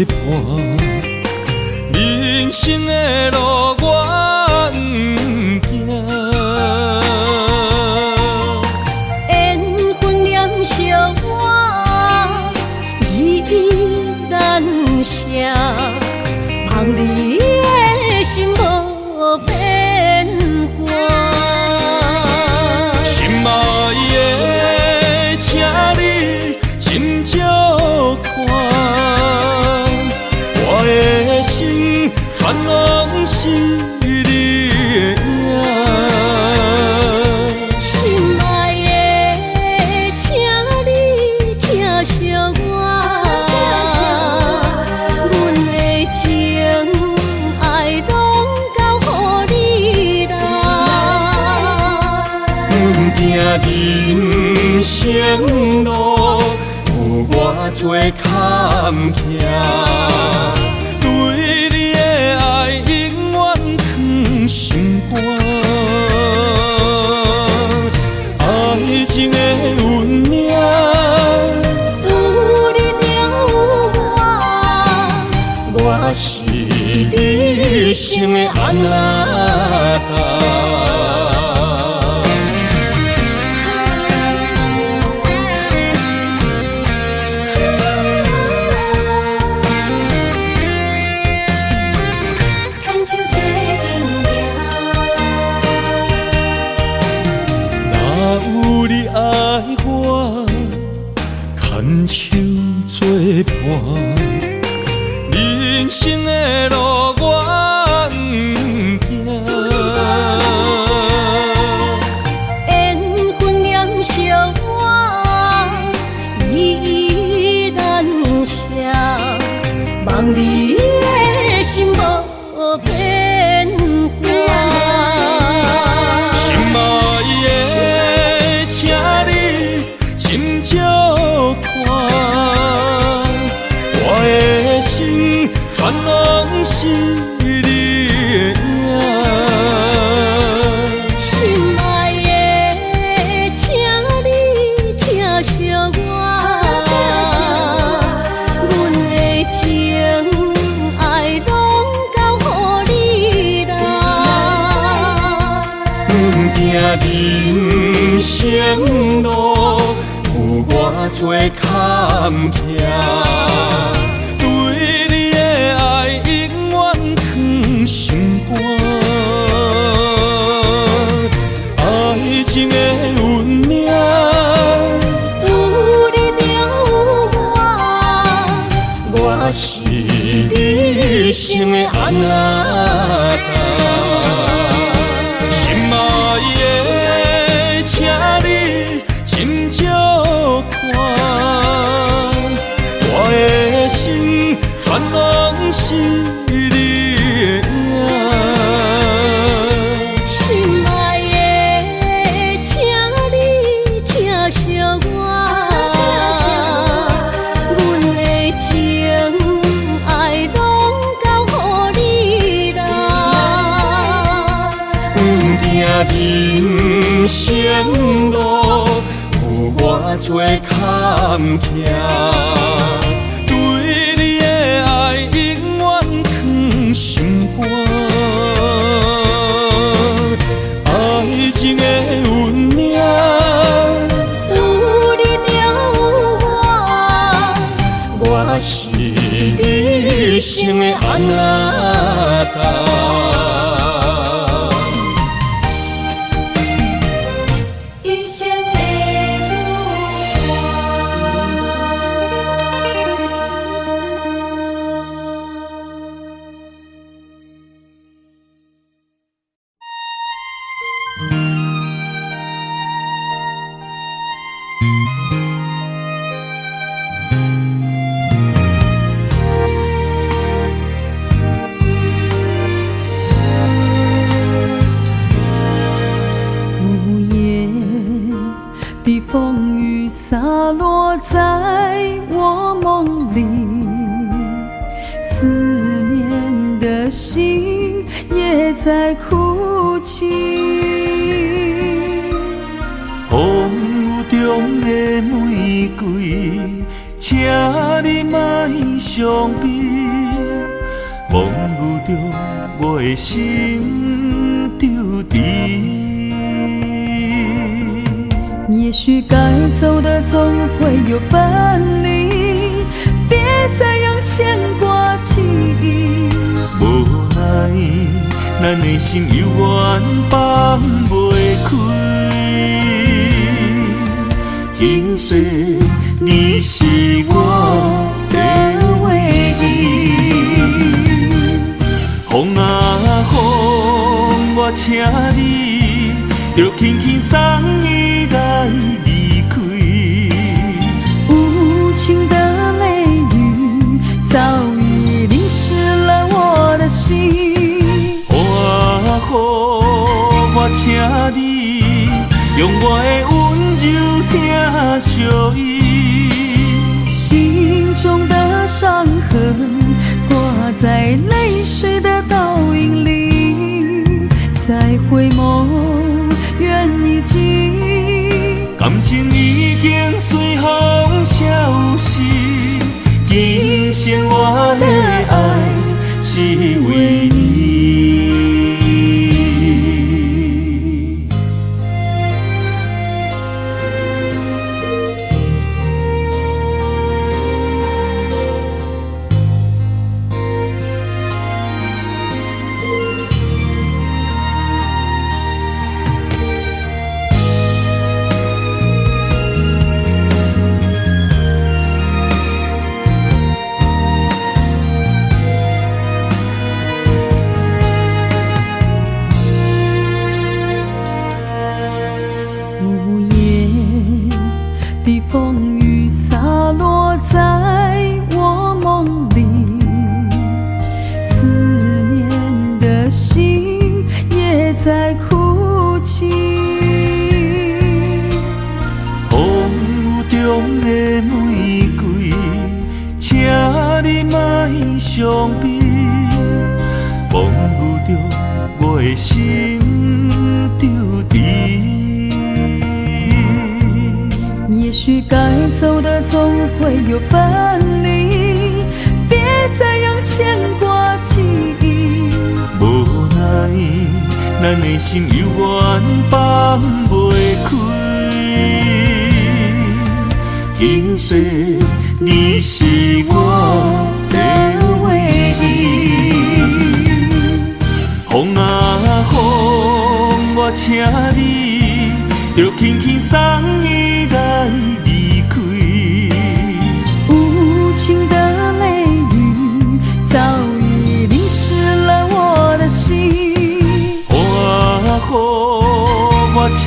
伴，人生的路我不行。缘分念惜我，依依难舍，望你的心无变卦。心爱的，请你斟酌看，我的心全拢是你的影。心爱的，请你疼惜我，阮的情爱拢交予你啦。阮行人生路有偌多坎坷，对你的爱永远藏心肝。爱情的运命，有你了有我是你生的安那牵手作伴，人生的路我不行。缘分念惜我，依依难舍，望你的心无变卦。心爱的，请你斟酌看，我的心全拢是你的影。心爱的，请你疼惜我，阮的情爱拢交予你啦。阮行人生路有偌多坎坷，对你的爱永远藏心肝。爱情的运命，有你了我是你生的安那心爱的，请你斟酌看，我的心全拢是你的影。心爱的，请你疼惜我，阮的情爱拢交予你啦。人生路有偌多坎坷，对你的爱永远藏心肝。爱情的运命，有你了我是你生的安那一生的无言的风雨洒落在我梦里，思念的心也在哭泣。风雨中的玫瑰，刺请你莫伤悲，忘不着我的心丢滴。也许该走的总会有分离，别再让牵挂起疑。无奈，咱的心犹原放袂开。今世你是我的唯一。风啊风，我请你就轻轻送伊来离开。无情的泪雨早已淋湿了我的心。风啊风，我请你用我的温柔听相依。心中的伤痕挂在泪水的倒影里，再回眸缘已尽，感情已经随风消失。今生我的爱是为你。风雨洒落在我梦里，思念的心也在哭泣。风雨中的玫瑰，请你莫伤悲，忘不着我的心丢滴。也许该走的总会有分离，别再让牵挂起疑。无奈，咱的心犹原放袂开。今世你是我的唯一。风啊风，我请你就轻轻送伊来离开。无情的泪雨早已淋湿了我的心。风啊风，我请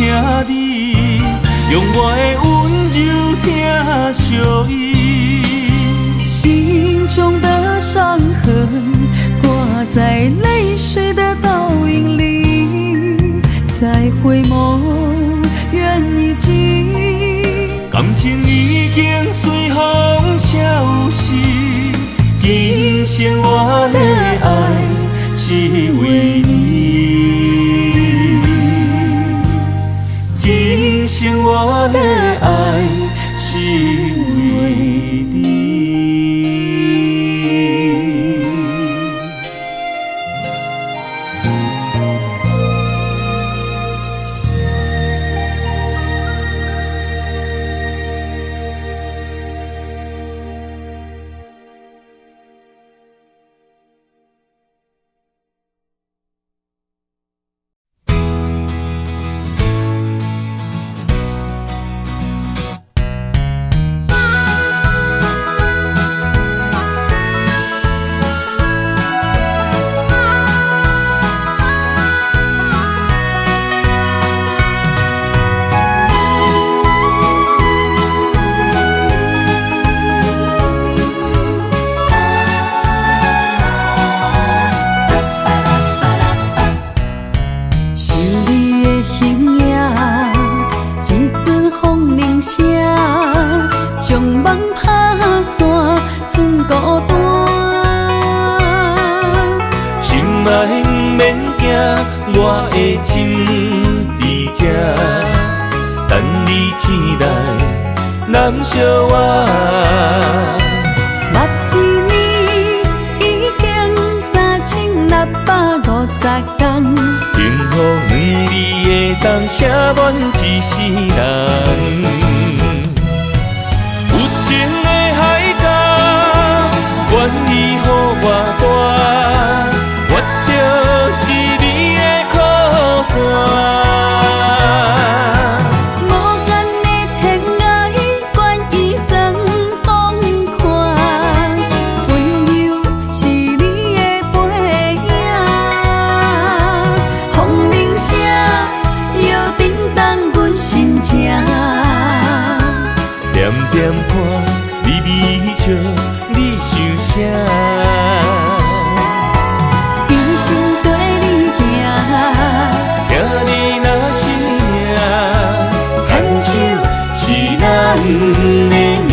你用我的温柔听相依。心中的伤痕挂在泪水的倒影里，再回眸缘已尽，感情已经随风消失。今生我的爱是为你，今生我的爱是为你。将梦打散，剩孤单。心爱不免惊，我的心在这，等你醒来，难相偎。目一年已经3650天，幸福两字会当写满一世人。有情的海角，愿意予我大，我就是你的靠山。无间的天涯，愿意算风看，温柔是你的背影，风铃声摇叮当阮心情。点点看，微微笑，你想啥？一生跟你行，听你若是命，牵手是咱的命。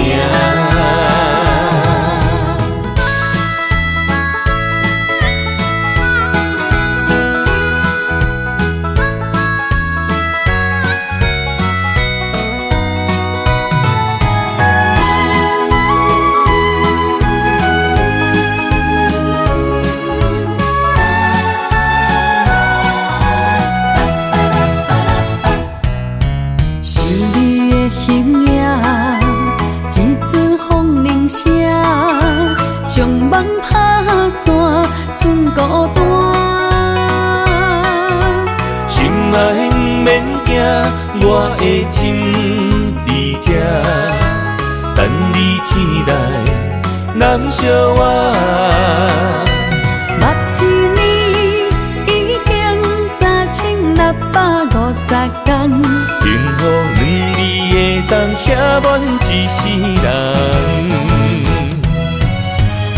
想你的形影，一阵风铃声，将梦打散，剩孤单。心爱不免惊，我的心伫这，等你醒来，难相偎。目一年已经3650天，幸福两字会当写满一世人。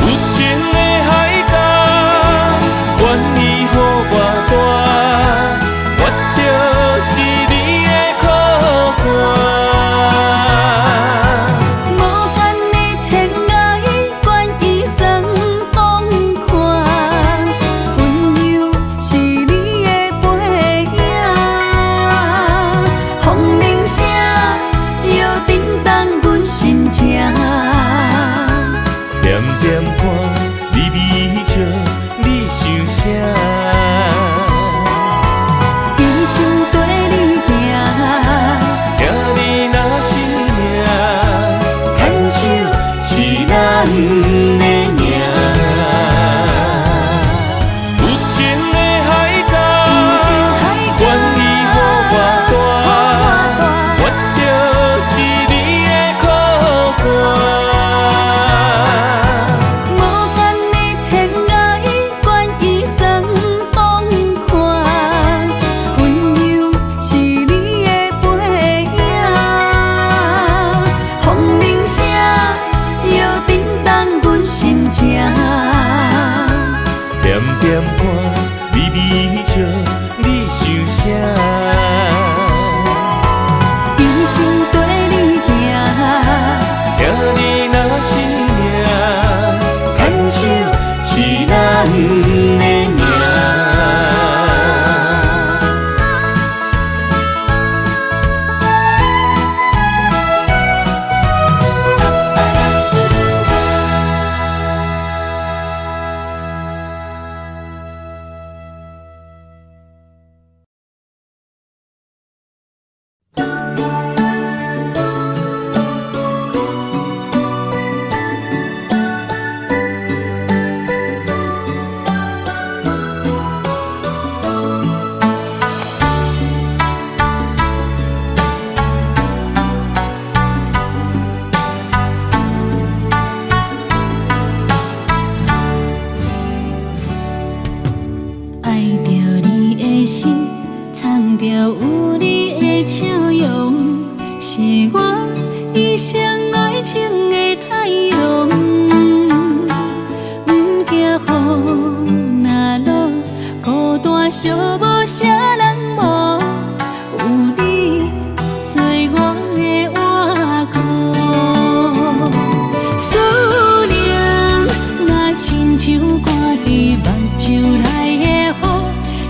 有情的海角，愿意予我大，我就是你的靠山。无间的天涯，愿意算风看，温柔是你的背影，风铃声摇叮当阮心情。点点看，微微笑，你想啥？一生跟你行，听你若是命，牵手是咱的命。有情的海角，愿意予我大，我就是你的靠山。无间的天涯，愿意算风看，温柔是你的背影，风铃声摇叮当阮心情。点点看，微微笑，你想啥？一生跟你行，听你若是命，牵手是咱的命。爱着你的心，藏着有你的笑容，是我一生爱情的太阳。不惊雨若落，孤单寂寞啥人无？有你做我的倚靠。思念若亲像挂伫目睭内的雨，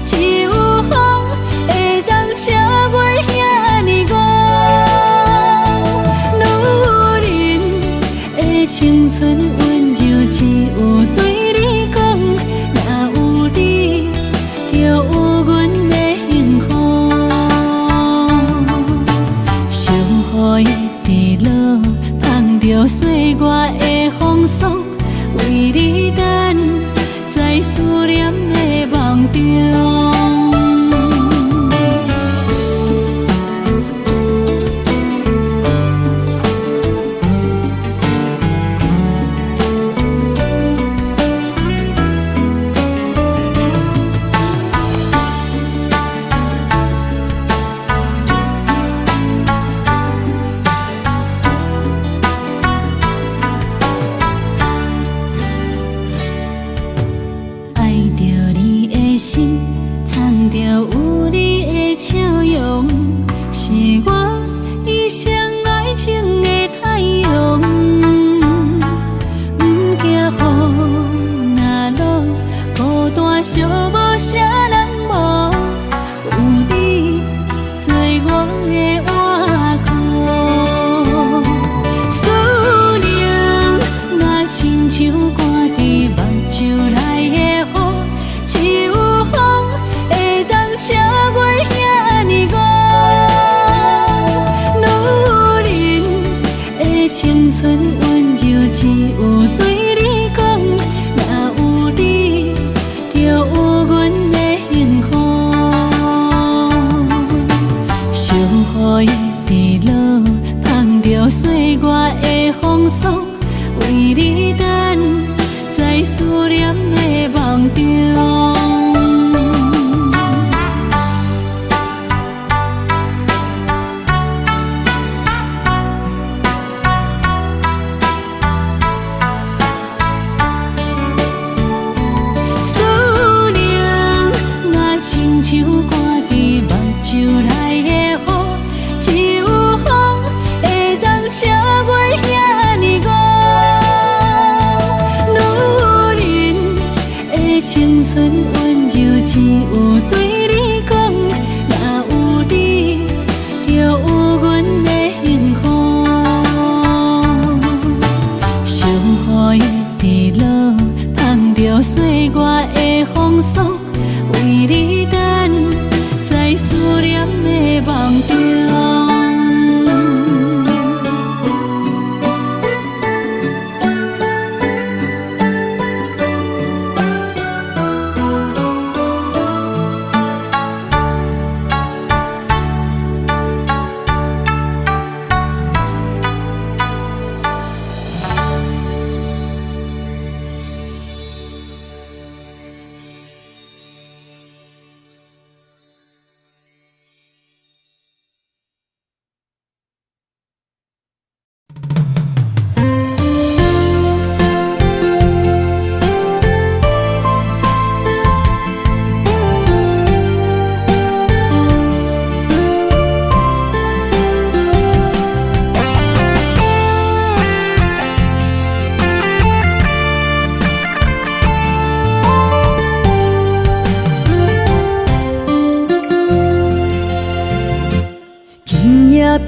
只有风会当将春温柔只有对你讲，若有你，就有阮的幸福。小雨一直落，捧着岁月的风霜，为你等，在思念的梦中。心藏着有你的笑容，是我一生爱情的太阳。不惊雨若落，孤单寂寞啥人无？有你做我的倚靠。思念若亲像挂伫目睭内的雨，只有车过遐尼远，女人的青春温柔只有对你讲，若有你，就有阮的幸福。小雨一直落，捧着岁月的风霜，为你等，在思念的梦中。像挂伫目睭内的雨，只有风会当车过遐尼远。女人的青春温柔只有对你讲，若有你，就有阮的幸福。小雨一直落，捧着岁月的风霜，为你等，在思念的梦中。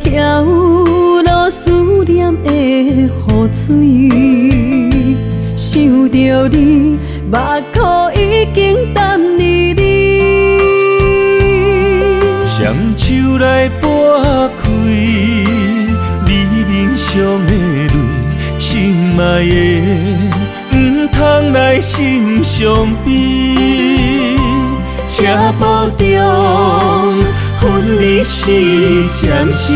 飘落思念的雨水，想着你，目眶已经淡离你。双手来拨开，你面上的泪，心爱的，唔通来心伤悲。车步中，分离是暂时，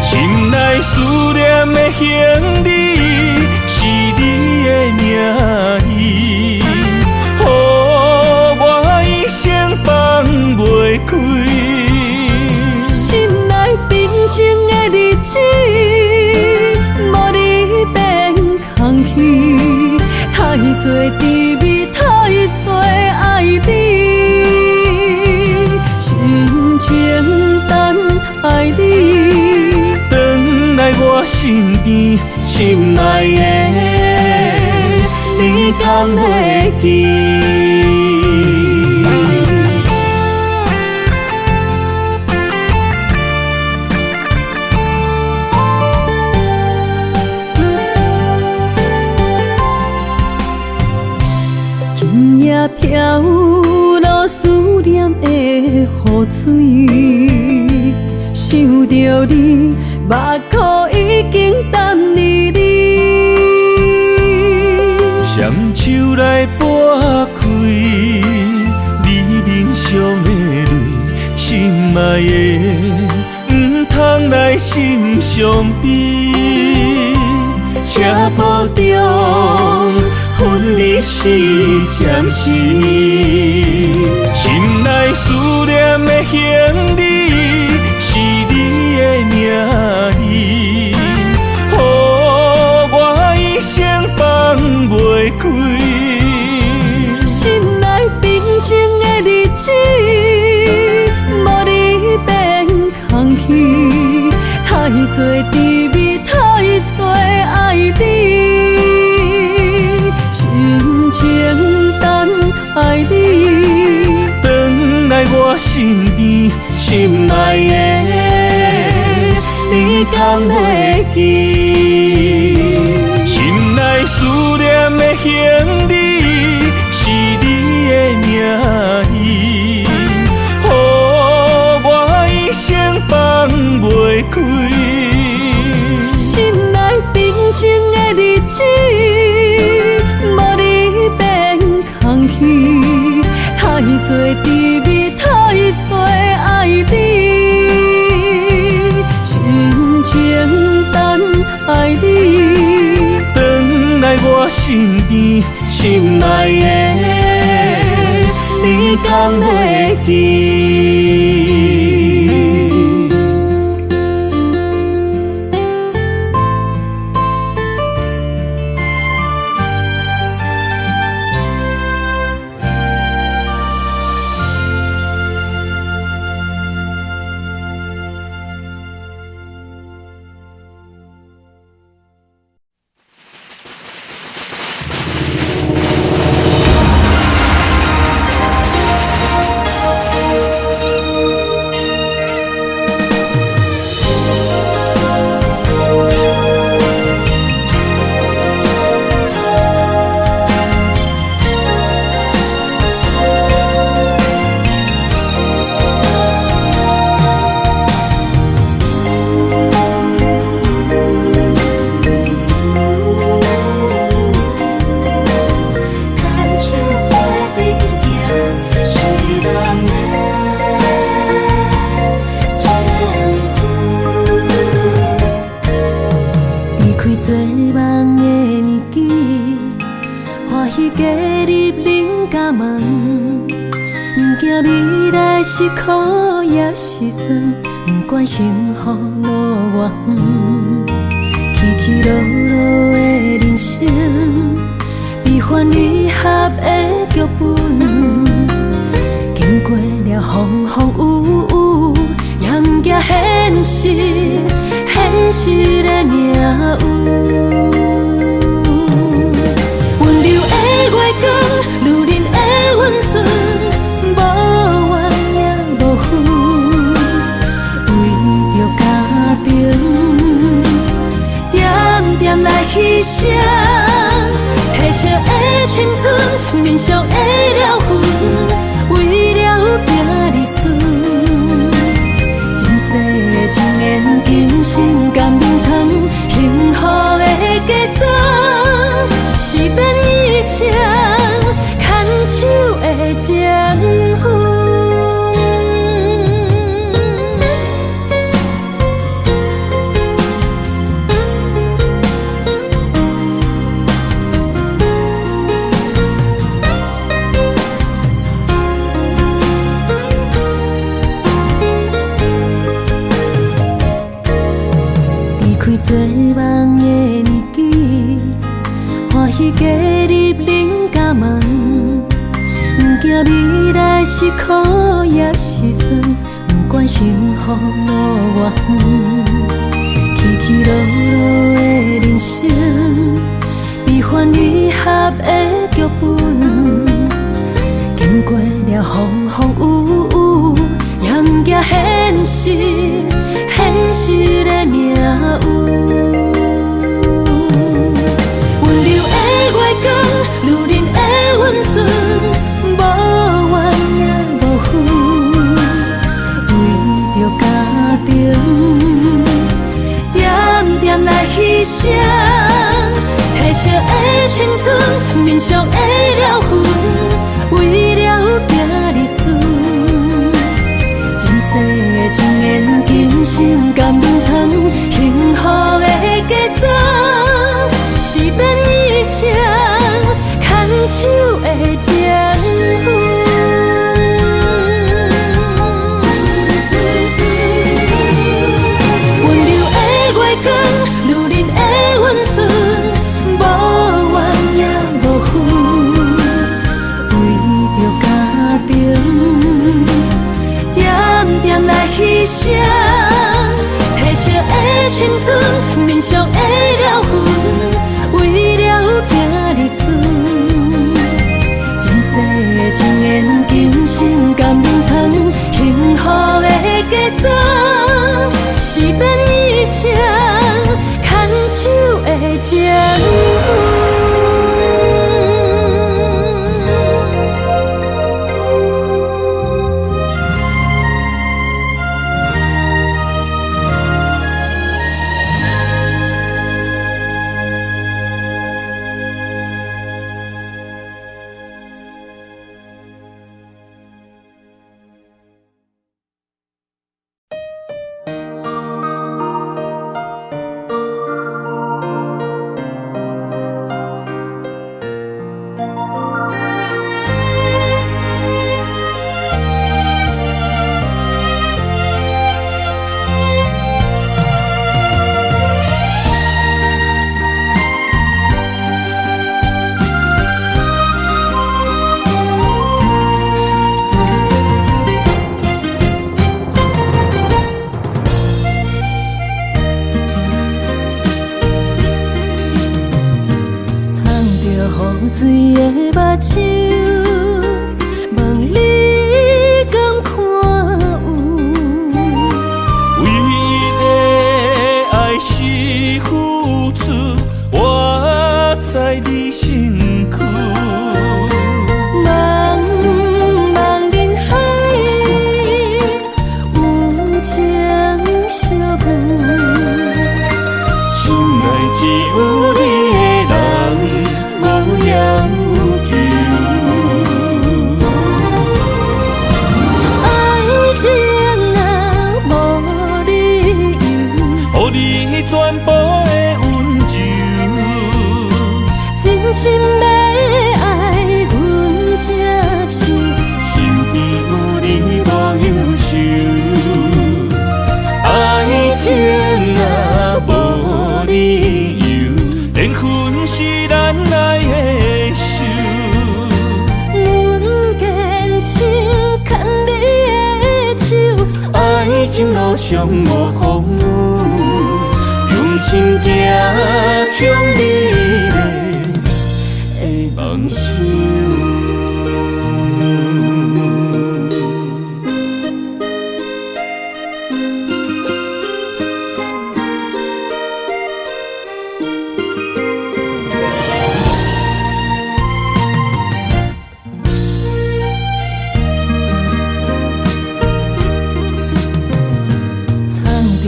心内思念的行李，是你的名字，予我一生放袂开。心内平静的日子，无你变空虚，太多滋味，太多爱你。深情等爱你，回来我身边，心爱的，你敢会记？着你，目眶已经淡离离。双手来拨开，你面上的泪，心爱的，唔通来心伤悲。车步中，分离是暂时，心内思念的行李，是你的名字，予我一生放袂开。心内平静的日子，无你变空虚，太多滋味，太多爱你，深情等爱你，回来我身边，心爱的，你敢会记？心内思念的行李，是你的名字，予我一生放袂开。心内平静的日子，无你变空虚，太多滋味，太多爱你，深情等爱你，回来我身边，心爱的，你敢会记？是苦也是酸，不管幸福路偌远，起起落落的人生，悲欢离合的剧本，经过了风风雨雨，迎接现实，现实的命运。温柔的月光，女人的温顺。点来牺牲，褪色的青春，面上的了痕，为了拼理顺。前世情缘，今生甘眠藏，幸福的假装，是变以前牵手的情分。做梦的年纪，欢喜加入人家梦，不惊未来是苦也是酸，不管幸福路偌远，起起落落的人生，悲欢离合的剧本，经过了风风雨雨，迎接现实，现实的命运。温柔的月光，女人的温顺，无怨也无悔，为着家庭。点点来牺牲，褪色的青春，面上的了痕，为了行日顺。前世的情缘，今生甘眠藏，幸福的嫁妆，是免一生牵手的情分。牺牲，褪色的青春，面上的了痕，为了行日顺。前世的情缘，今生甘眠藏，幸福的嫁妆，是免一生牵手的情分。水的目睭，望你敢看有？为了爱是付出，我在你身躯。茫茫人海，有情相伴，心内只有你的人。无要求，爱情若无理由，予你全部的温柔，真心要爱阮才手，身边有你无忧愁。爱情若无理由，缘分是咱爱的手。阮坚信牵你的手，爱情路上无风雨，用心行向美丽的梦想。雨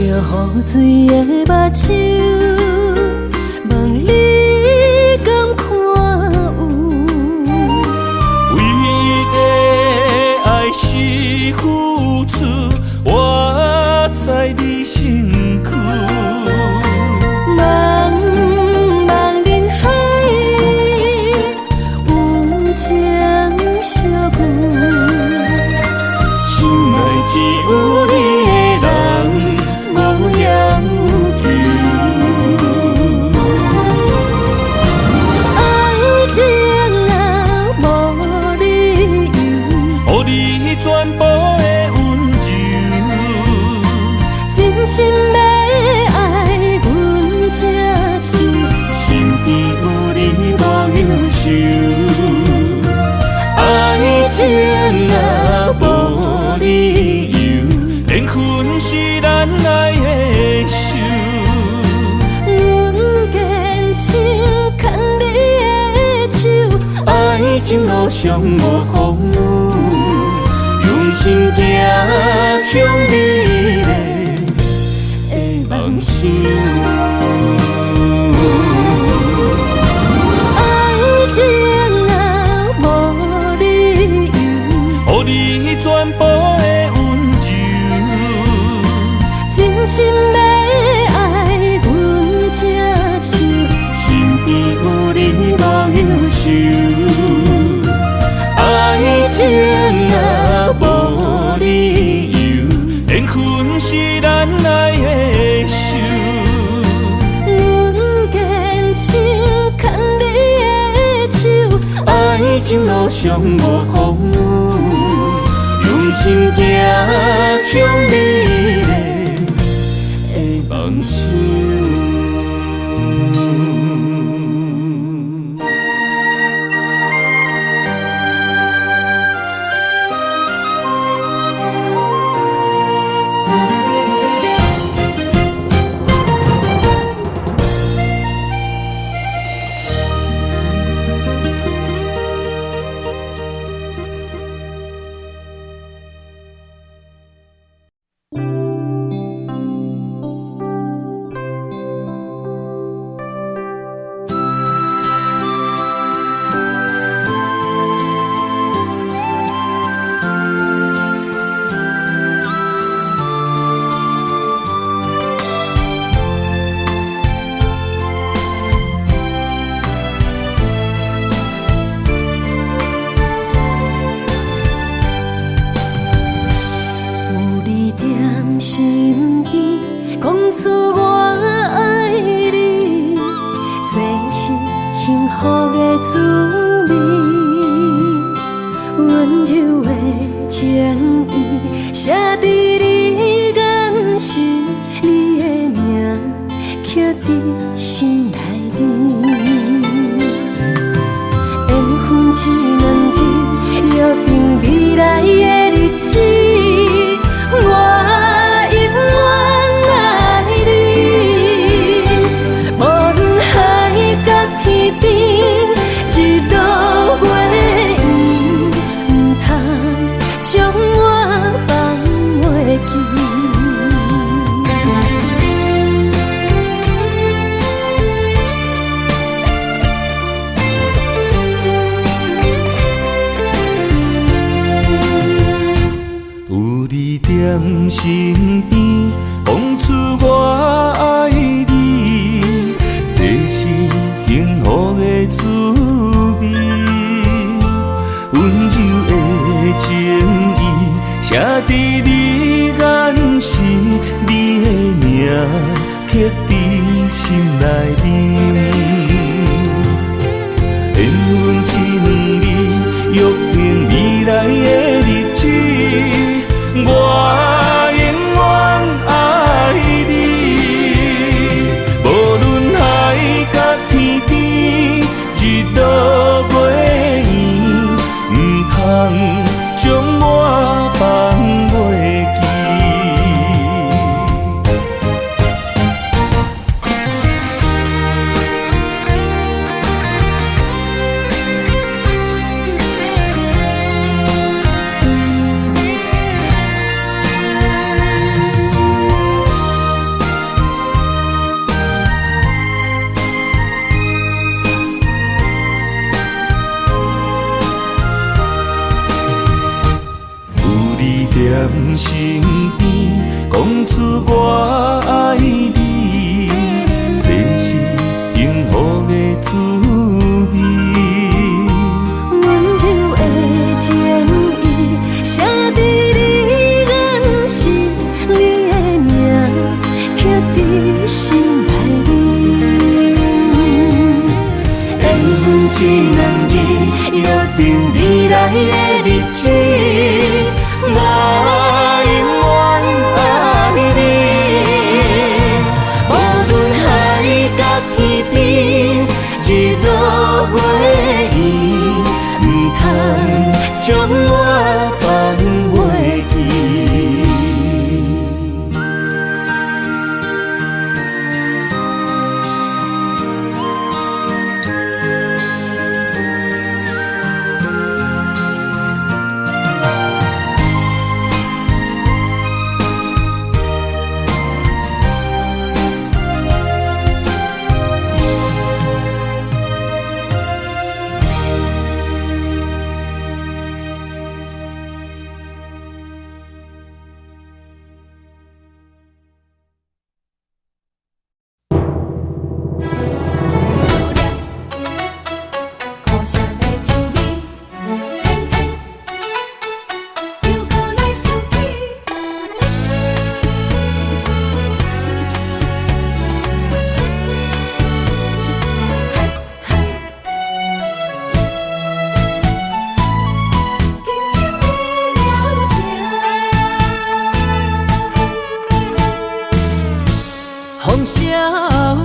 水的目睭，望你敢看有？为了爱是付出，我在你身躯。茫茫人海，有情相伴，心内只有你的人。无要求，爱情若无理由，予你全部的温柔，真心要爱阮才手，身边有你无忧愁。爱情若无理由，缘分是咱爱的手。阮坚信牵你的手，爱情路上无风雨，用心行向美丽路上无风雨，用心行向美丽的梦想。身边讲出我爱你，这是幸福的滋味。温柔的情意写在你眼神，你的名刻在心内面。缘分只两日，约定未来的日子。我身边讲出我爱你，这是幸福的滋味。温柔的情意写在你眼神，你的名刻在心内面。缘分只两日，约定未来的日子。我永远爱你，无论海角天边，日落月圆，不通将我放袂记。身边讲出我爱你，这是幸福的滋味。温柔的情意写在你眼神，你的名刻在心内面。缘分只两日，约定未来的日子。我永远爱你，无论海角天边，日落月圆，不通将我放袂记。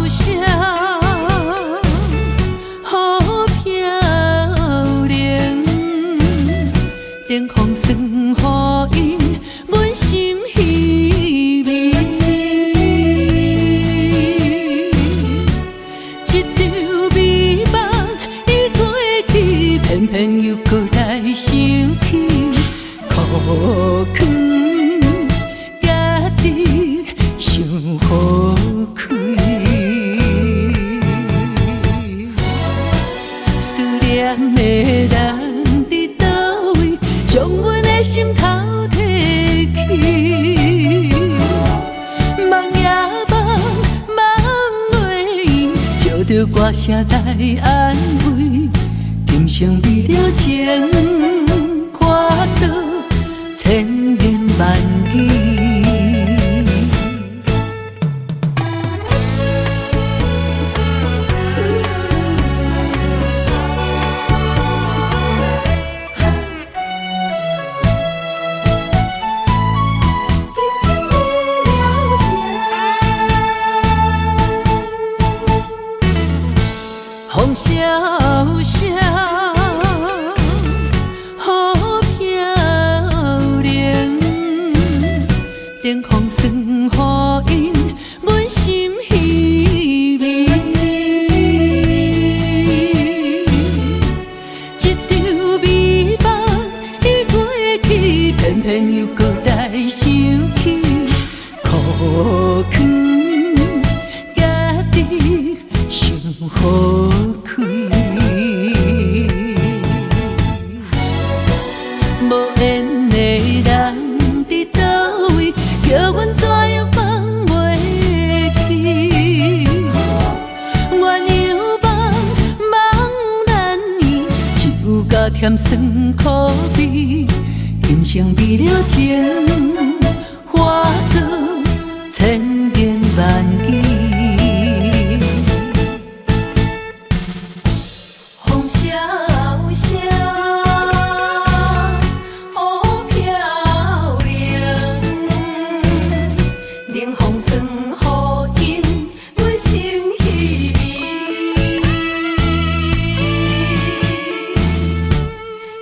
声，好漂亮，灯光算予因阮心稀微。一场美梦已过去，偏偏又搁来想起，苦劝家己想好开。思念的人伫倒位，将阮的心头提起。梦也梦，梦落借着歌声来安慰。今生为了情，看做千言万语。风萧萧，好漂亮，灯光算予因阮心稀微。一场美梦已过去，偏偏又搁来想起，苦劝家己想好开。无缘的人伫倒位，叫阮怎样放袂起？鸳鸯梦，梦难圆，酒甲甜酸苦味。今生为了情，化作千言万语。风萧萧，好漂亮，冷风算予因阮心稀微。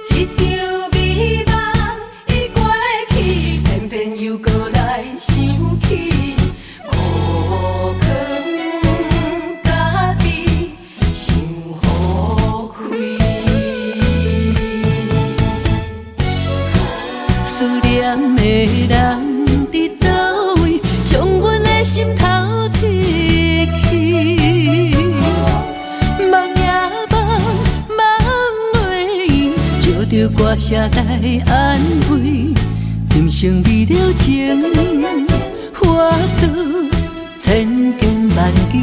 一场美梦已过去，偏偏又搁来想起，苦劝家己想好开。思念的人伫倒位，将阮的心头提起。梦也梦，梦落借着歌声来安慰。今生为了情，化作千言万语。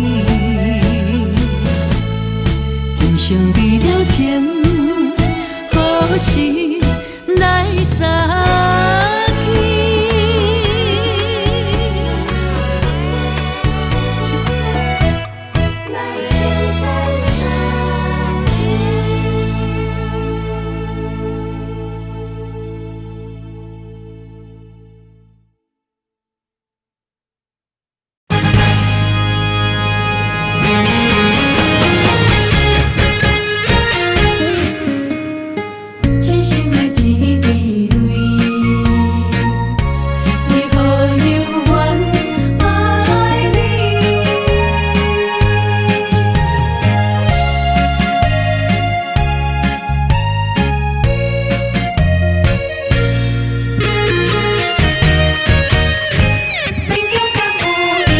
今生为了情，何时来相见？来生再相见。痴心的一滴泪，你何样愿爱你？勉强敢有意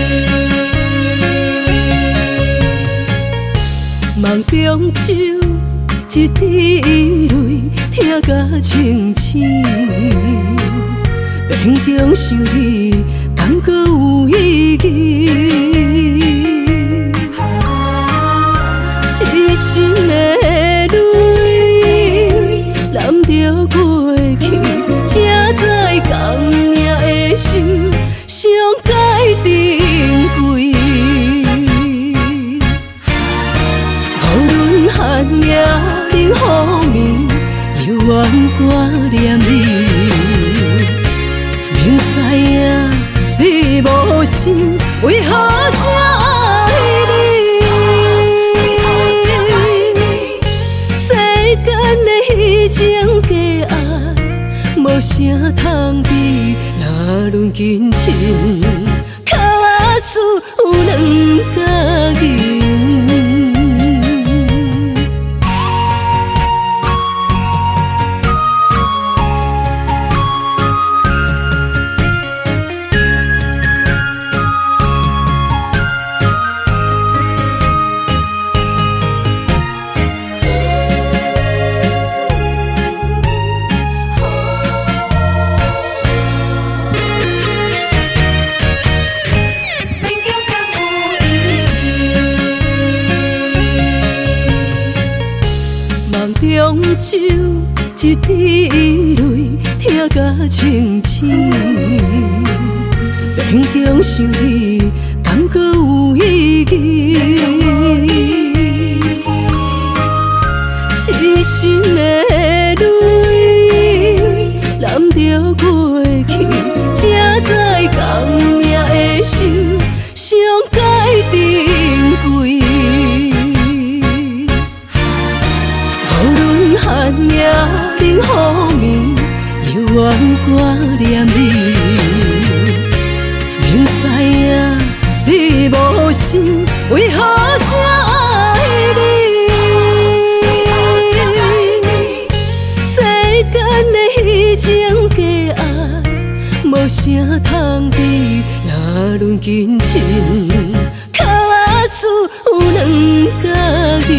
义？梦中酒一滴泪，听甲清醒，勉强想你，感觉有意义。痴心的泪，揽着过去，才知共命的心，上该珍贵。无论寒夜冷雨暝，犹原挂念你。明知影你无心，为何？甲紧。中酒一滴泪，听甲清醒。勉强想起，敢搁有意义？痴心的泪，揽着过去，才知共命的心，上该珍贵。寒夜冷雨暝，犹原挂念你。明知影你无心，为何才爱你？世间的虚情假爱，无啥通比，若论真情，脚趾有两角银。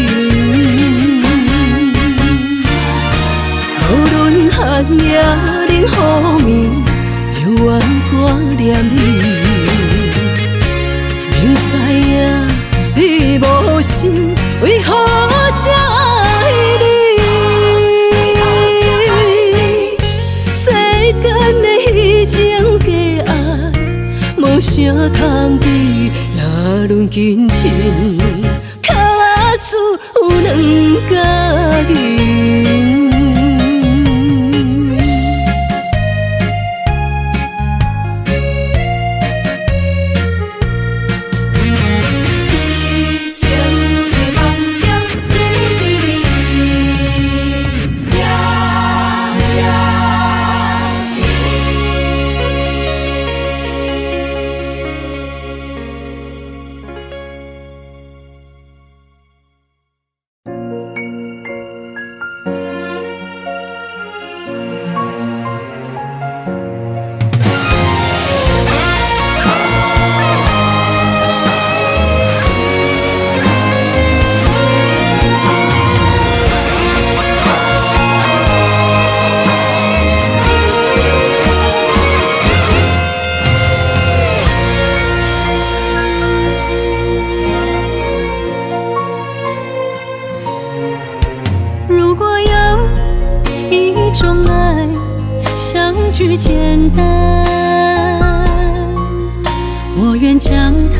寒夜冷雨暝，犹原挂念你。明知影你无心，为何才爱你？世间的虚情假爱，无啥通比，若论真情，脚趾有两角银。简单，我愿将它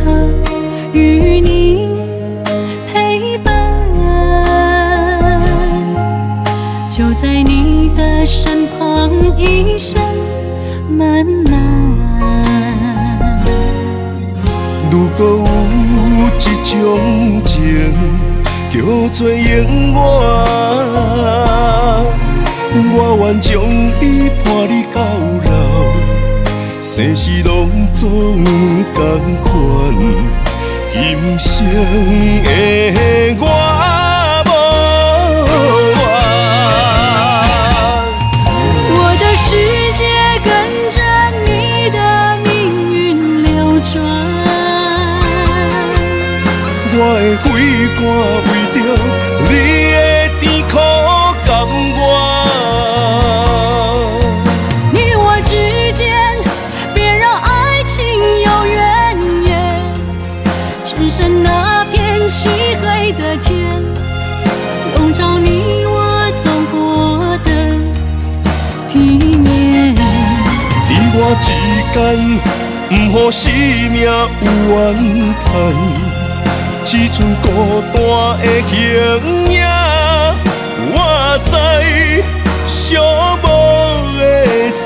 与你陪伴，就在你的身旁，一生慢慢。如果有一种情叫做永远，我愿将伊伴你到老，生死拢总同款。今生的我无怨，我的世界跟着你的命运流转，我的血汗为着你的甜苦甘愿。只剩那片漆黑的天，笼罩你我走过的地面。你我之间，不予生命有怨叹，只剩孤单的形影。我知寂寞的世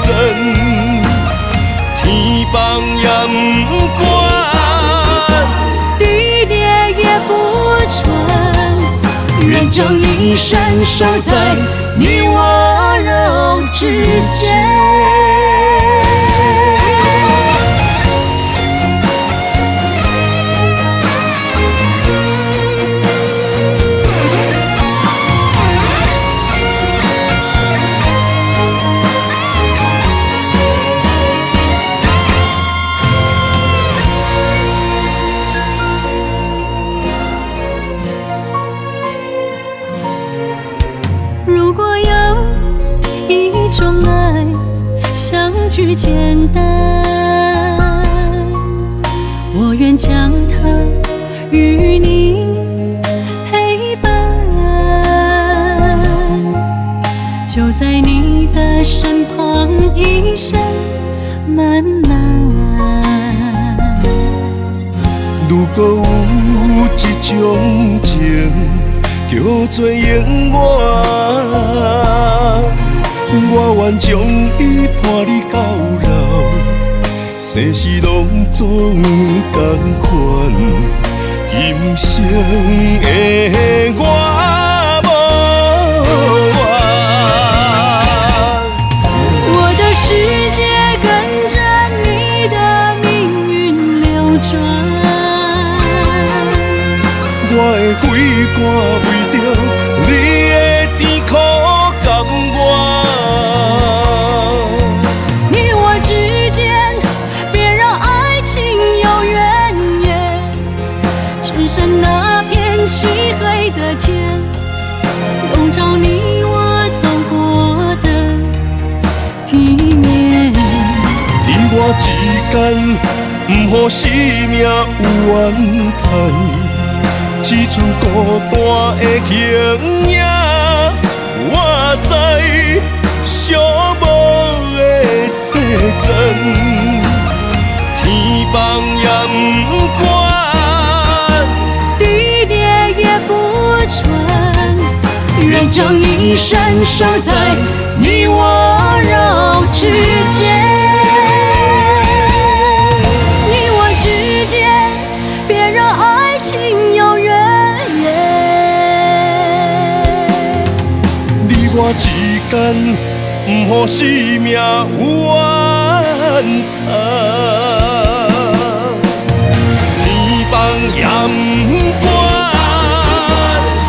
间，天放也不管。地裂也不穿，愿将一生守在你我肉之间。最简单。我愿将它与你陪伴，就在你的身旁，一生慢慢。如果有一种情叫做永远，我愿将伊伴你到老，生死拢总同款，今生的我无怨。我的世界跟着你的命运流转，我的肺肝为着你的甜苦甘愿。你我之间别让爱情有怨言，只剩那片漆黑的天，笼罩你我走过的地面。你我之间，不予生命有怨叹。只剩孤单的形影，我知寂寞的世间，天崩也不管，地裂也不穿，愿将一生守在你我肉之间。你我之间，别让爱情有怨言。你我之间，不予生命有怨叹。天崩也不管，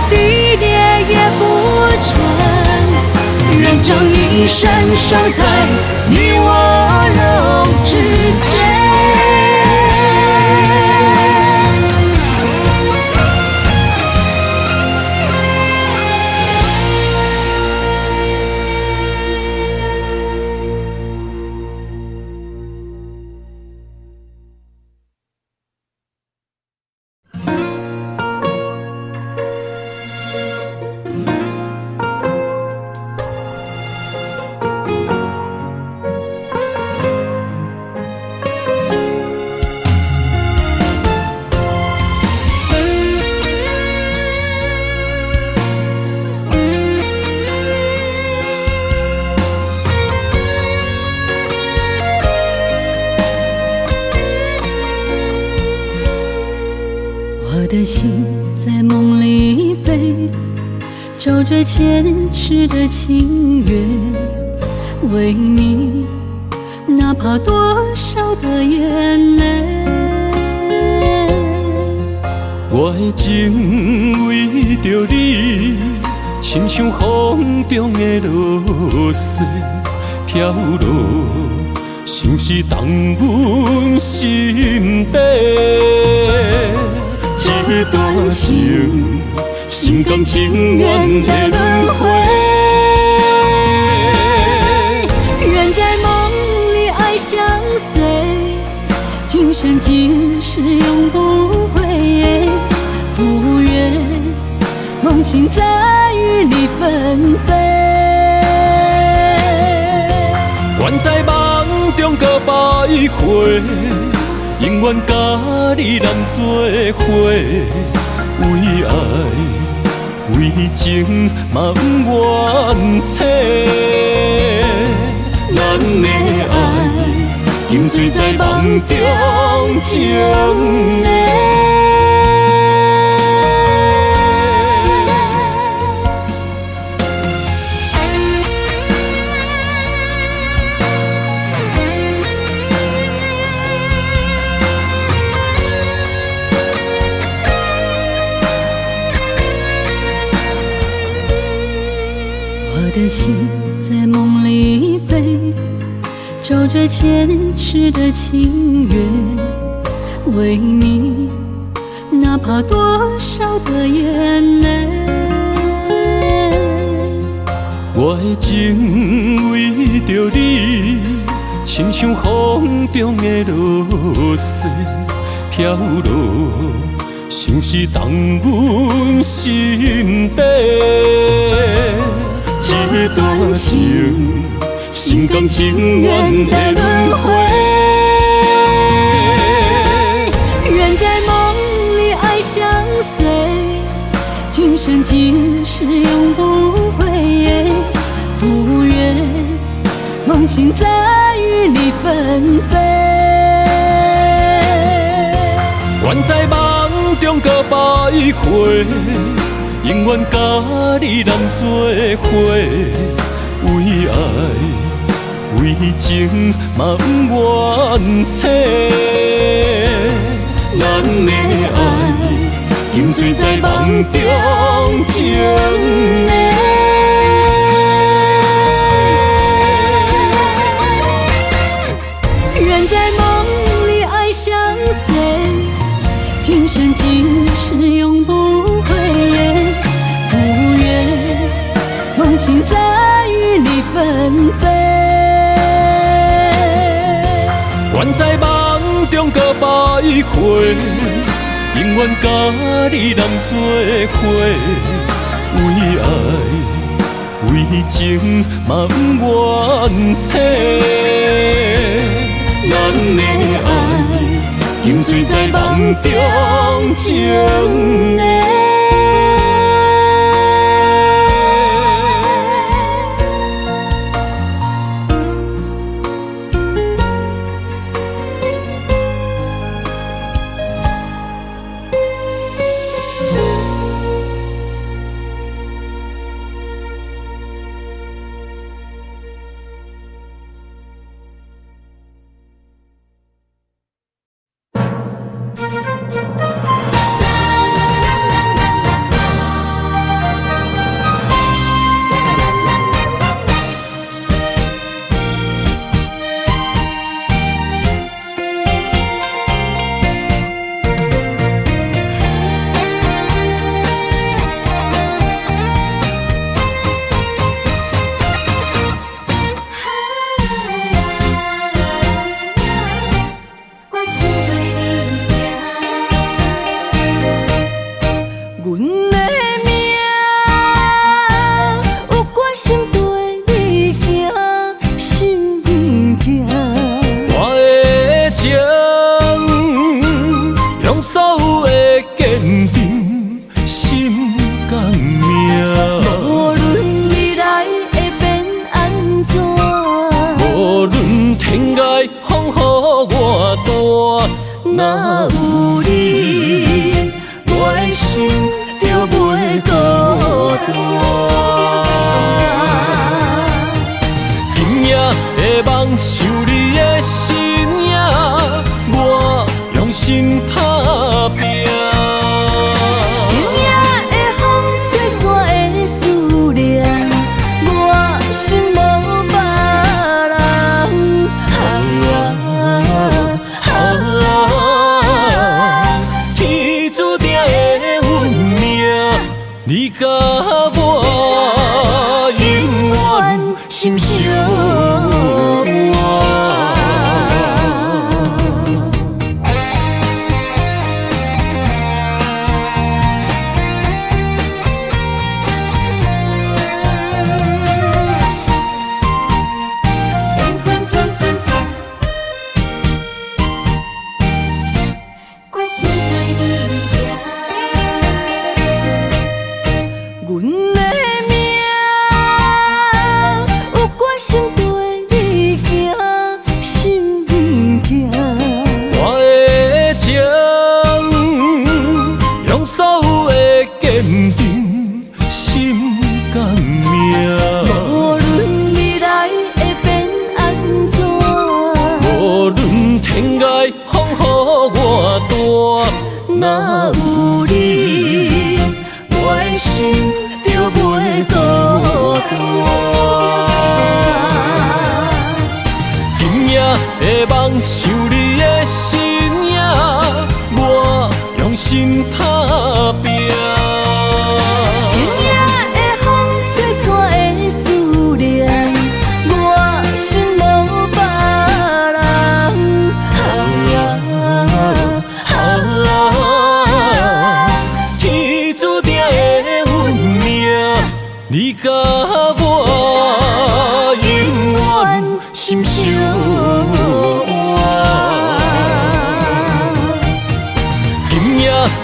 地裂也不穿，愿将一生守在你我肉之间。我的心在梦里飞，照着前世的情缘，为你哪怕多少的眼泪。我的情为着你，亲像风中的落雪飘落，像是冻阮心底。这段情，心甘情愿的轮回。愿在梦里爱相随，今生今世永不悔。不愿梦醒再与你纷飞。愿在梦中搁徘徊。永远甲你人做伙，为爱为情嘛不愿切。咱的爱沉醉在梦中情迷。我的心在梦里飞，照着前世的情缘，为你哪怕多少的眼泪。我的情为着你，亲像风中的落雪飘落，像是动阮心底。这段情，心甘情愿的轮回。愿在梦里爱相随，今生今世永不悔。不愿梦醒再与你纷飞。愿在梦中搁徘徊，永远甲你人做伙。为爱为情嘛不愿切，咱的爱永醉在梦中情的。愿在梦里爱相随，今生今世永不悔。不愿梦醒再与你纷飞。愿在梦中搁徘徊，永远甲你人做伙。为爱为情嘛不愿切，咱的爱永醉在梦中情的。若有你，我的心就袂孤单。今夜的梦想你的身影，我用心打拼。今夜的风吹散的思念，我心无别人。天注定的运命，你甲我永远心相若有你，我的心就袂孤单。今夜的梦想你的身影，我用心打拼。今夜的风吹散的思念，我心无别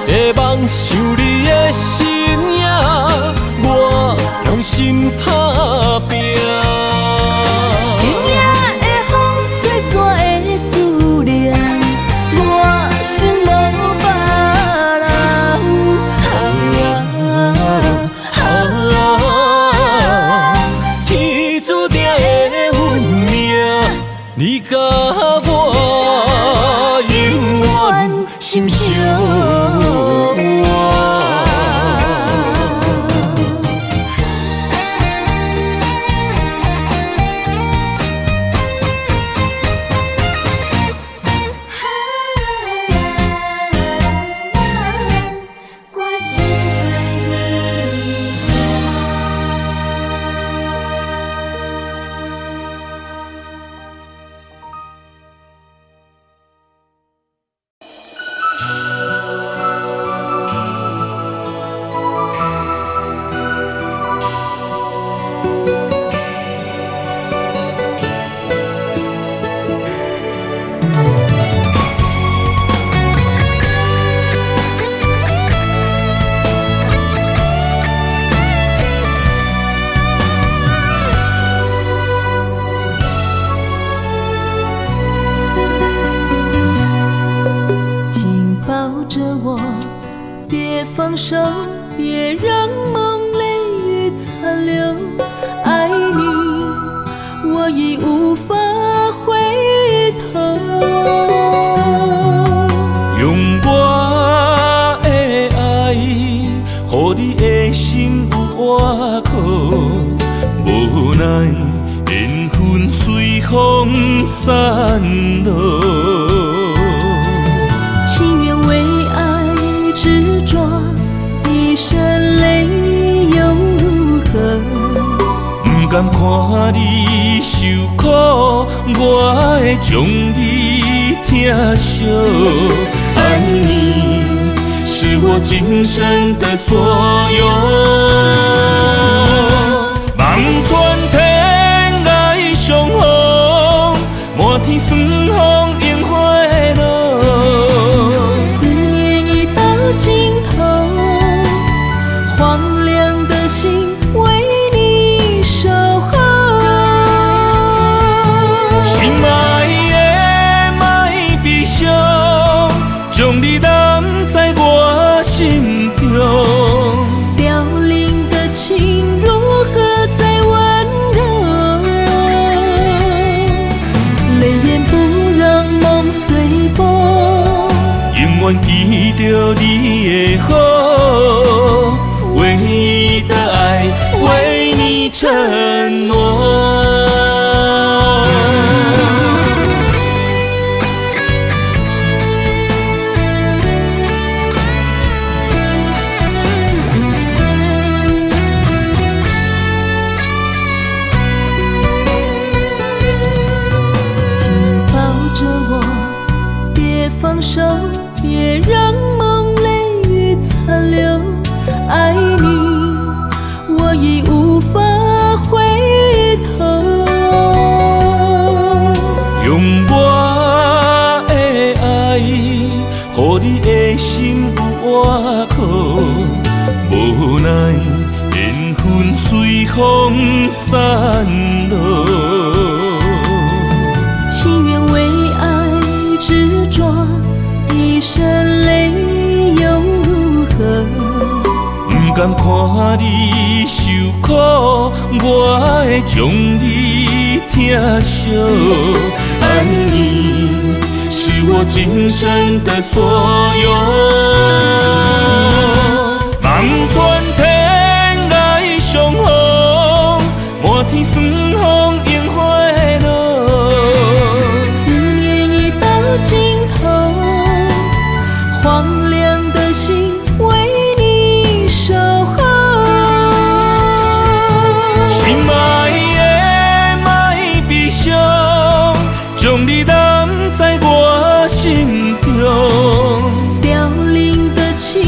会梦想你的身影，我用心打拼。今夜的风吹散的思念，我心无别人。天注定的运命，你甲我永远心相我心对你紧抱着我，别放手，别让梦泪雨残留。爱你，我已无法回头。用我的爱，予你的心有外口，无奈缘分随风散落。情愿为爱执着，一身泪又如何？不甘看你受苦，我会将你疼惜。爱你是我今生的所有，望穿天涯相逢，满天霜风映花落。思念已到尽头，荒凉的心为你守候。心爱的莫悲伤，将你揽在我心中。凋零的情如何再温柔？泪眼不让梦随风。永远记着你的好，唯一的爱为你承诺。紧抱着我，别放手，别让梦泪雨残留。爱你，我已无法回头。用我的爱，予你的心有外口，无奈缘分随风散落。情愿为爱执着，一身泪又如何？不甘看你受苦，我会将你疼惜。爱你是我今生的所有，望穿天涯相逢，满天霜风映花落。思念已到尽头，荒凉的心为你守候。心爱的莫悲伤，将你揽在我心中。凋零的情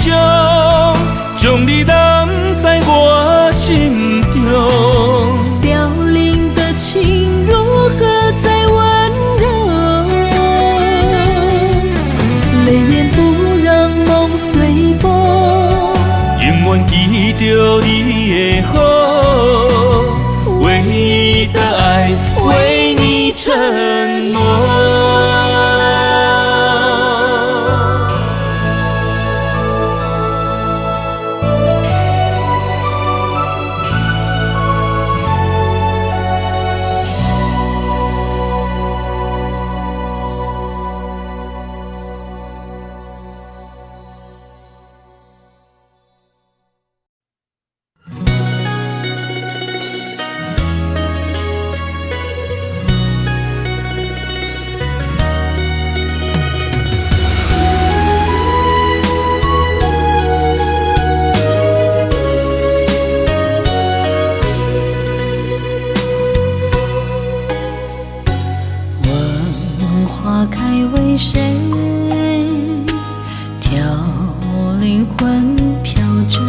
伤，将你揽在我心中。凋零的情如何再温柔？泪眼不让梦随风，永远记着你的好，唯一的爱为你承诺。花开为谁？凋零魂飘坠，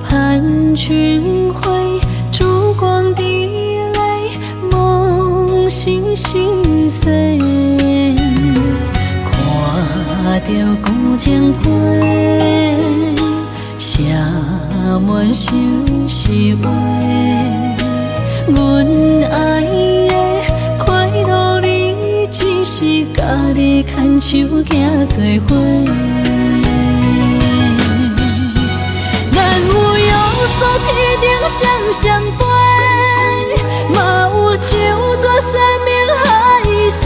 盼君回，烛光滴泪，梦醒心碎。看着古井杯，写满相思话，阮爱的快乐你，只是家己牵手行做伙。咱有约束天顶双双飞，嘛有九座山明海誓，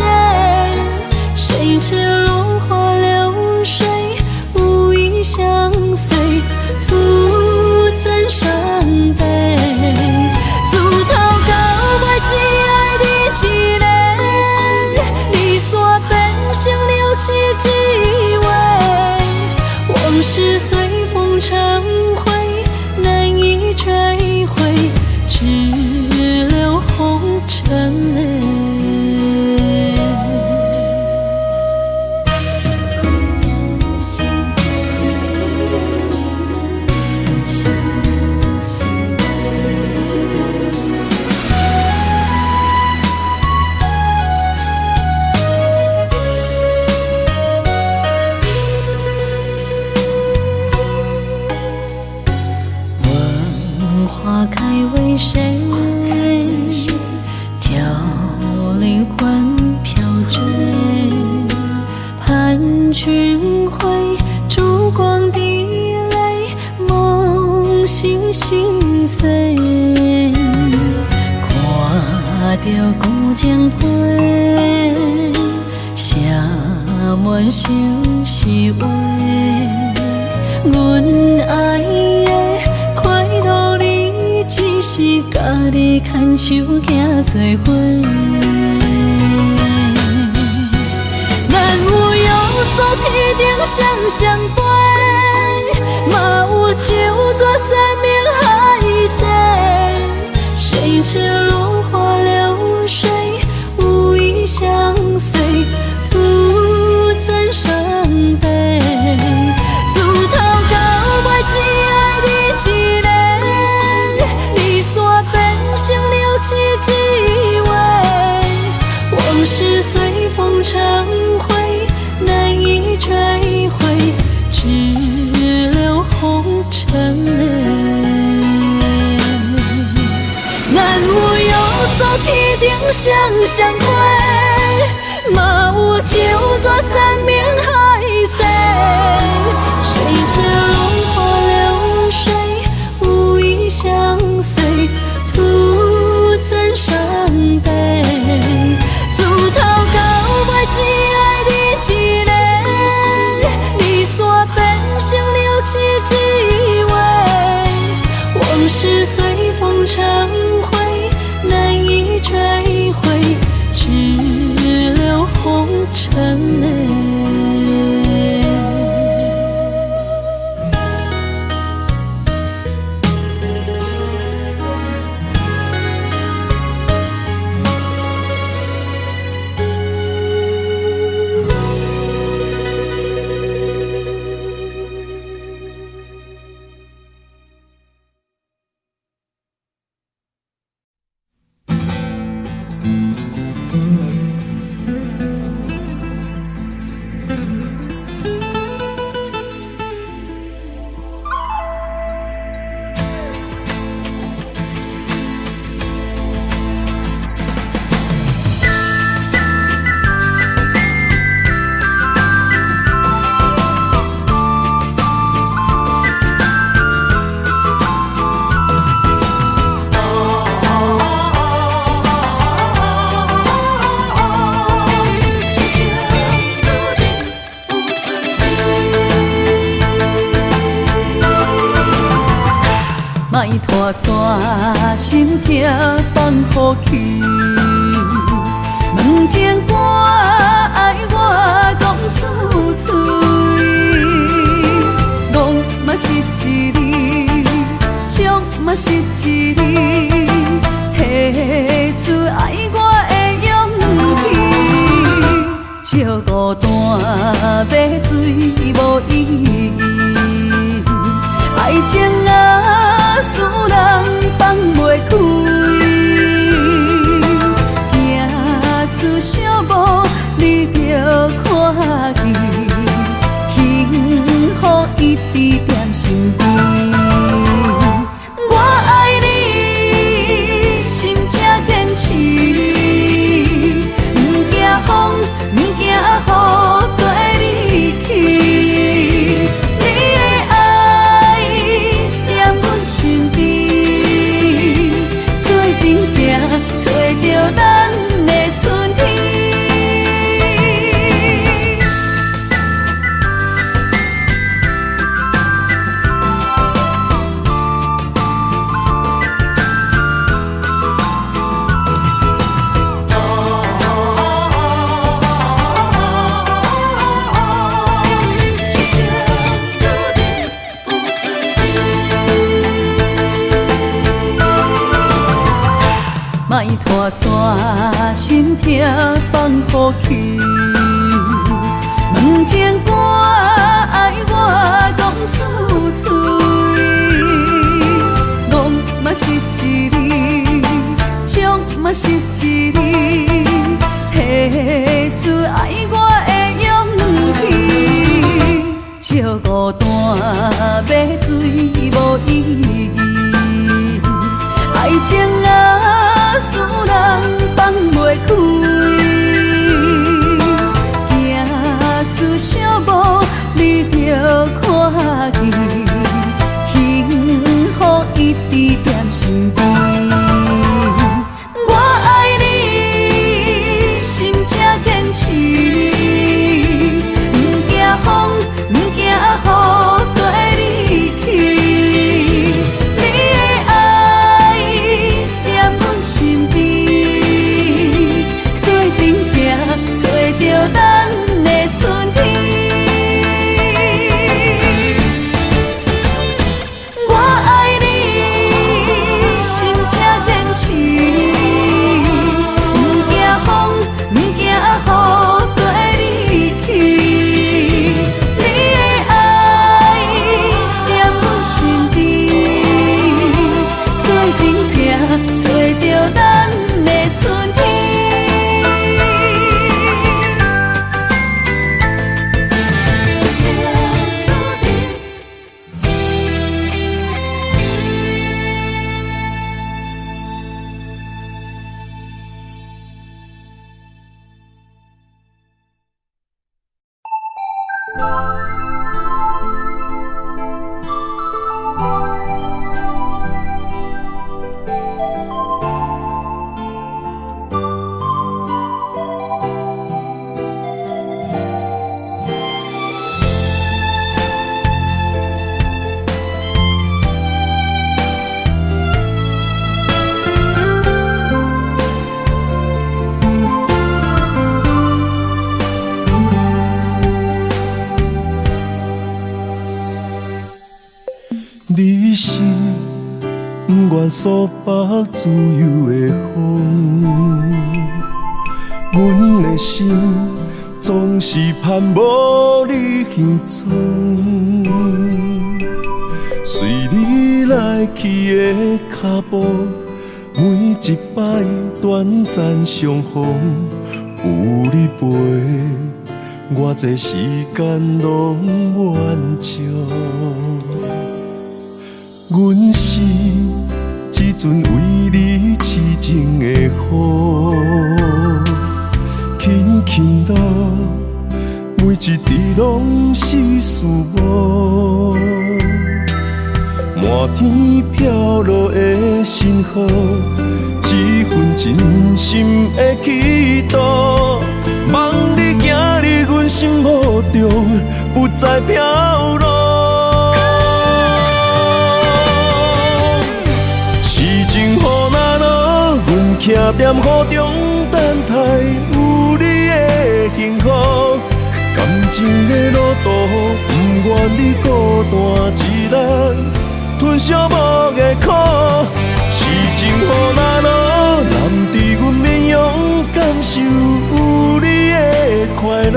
谁知落花流水，无意相随，徒增伤悲。自头到尾只爱你一个，离散变成了凄凄味，往事随风成灰，难以追回，只留红尘泪。花开为谁？凋零魂飘坠，盼君回，烛光滴泪，梦醒心碎。看着古井杯，写满相思话，阮爱的快乐你，只是家己牵手行做伙。咱有约束天顶双双飞，嘛有九座山明海誓，谁知落花流水，无意相随，徒增伤悲。自头到尾只爱你一个，离散变成了凄凄味，往事随风成灰，难以追回，只留红尘泪。咱有约束天顶双双飞，嘛有九座山明海誓，谁知落花流水，无意相随，徒增伤悲。自头到尾只爱你一个，离散变成了凄凄味，往事随风成灰，难以追回，只留红尘泪。莫拖山心痛放乎去。问情歌爱我讲出嘴，戆嘛是一字，唱嘛是一字，提出爱我的勇气。笑孤单要水无意义，爱情啊使人放袂开。出小无，你着看见，幸福一直踮身边。我爱你，心才坚持，不惊风，不惊雨，跟你去。你的爱踮阮身边，做阵行，找着咱的春天。莫拖山心痛放乎去，问情歌爱我讲出嘴，戆嘛是一字，唱嘛是一字，提出爱我的勇气。笑孤单要水无意义，爱情啊使人放袂开，行出小无，你着看见，幸福一直踮身边。我爱你，心才坚持，不惊风，不惊雨，跟你去。你的爱踮阮身边，做阵行，找着咱的春天。我爱你，心才坚持，不惊风，不惊雨，跟你去。你的爱踮阮身边，做阵行，找着咱的春天。你是不愿诉北自由的风，阮的心总是盼无你形踪。随你来去的脚步，每一摆短暂相逢，有你陪，我这时间拢完笑。阮是一阵为你痴情的雨，轻轻落，每一滴拢是思慕。满天飘落的星河，一份真心的祈祷，望你行入阮心目中，不再飘落。在雨中等待有你的幸福。感情的路途，不愿你孤单一人吞寂寞的苦。痴情予咱咯，难伫阮面容感受有你的快乐。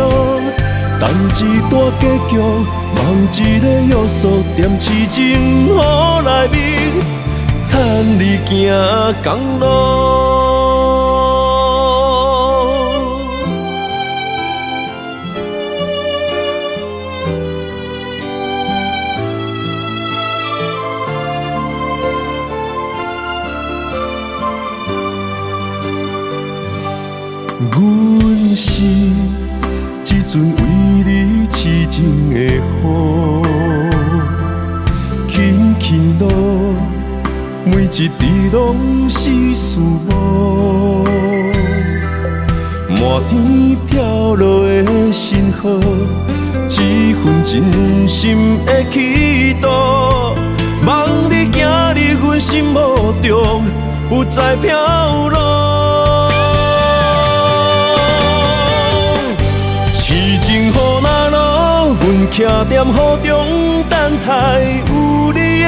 等一段结局，梦一个约束，踮痴情雨内面，牵你行公路。阮心只准为你痴情的雨，轻轻落，每一滴拢是思慕。满天飘落的星河，一份真心的祈祷，望你行入阮心目中，不再飘落。阮徛在雨中等待有你的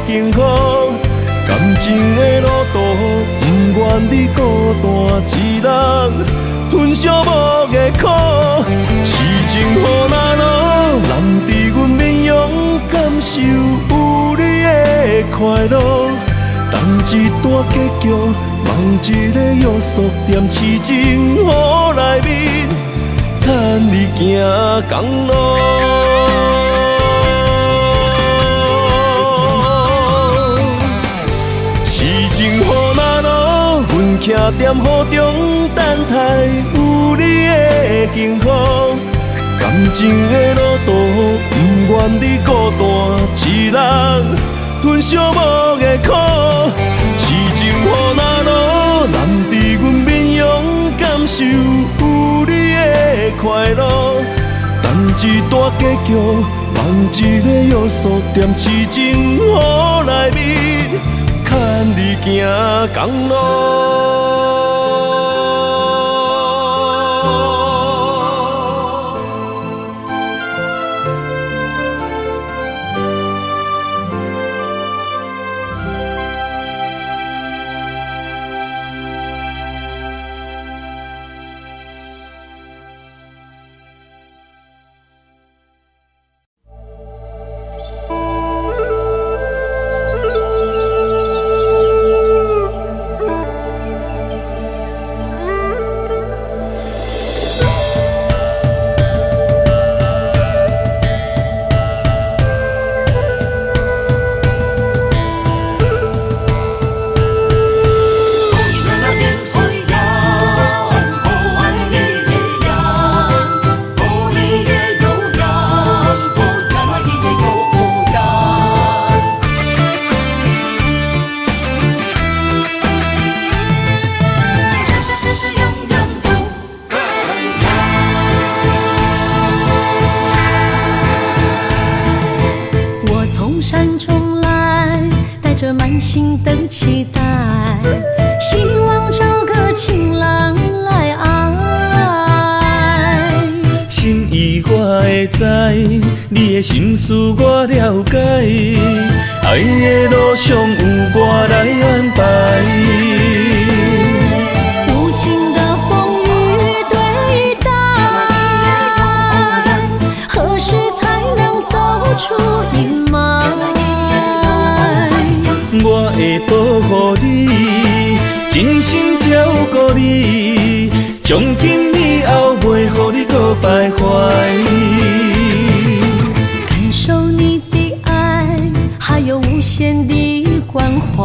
幸福，感情的路途，不愿你孤单一人吞寂寞的苦。痴情予咱咯，难伫阮面容感受有你的快乐。等一段结局，梦一个约束，踮痴情雨内面，牵你行公路。徛在雨中等待有你的幸福，感情的路途，不愿你孤单一人吞寂寞的苦。痴情予咱咯，难伫阮面容感受有你的快乐。等一段结局，梦一个约束，踮痴情雨内面，牵你行公路。你的心思我了解，爱的路上有我来安排。无情的风雨对待，何时才能走出阴霾？我会保护你，真心照顾你，从今以后袂予你搁徘徊。无限的关怀，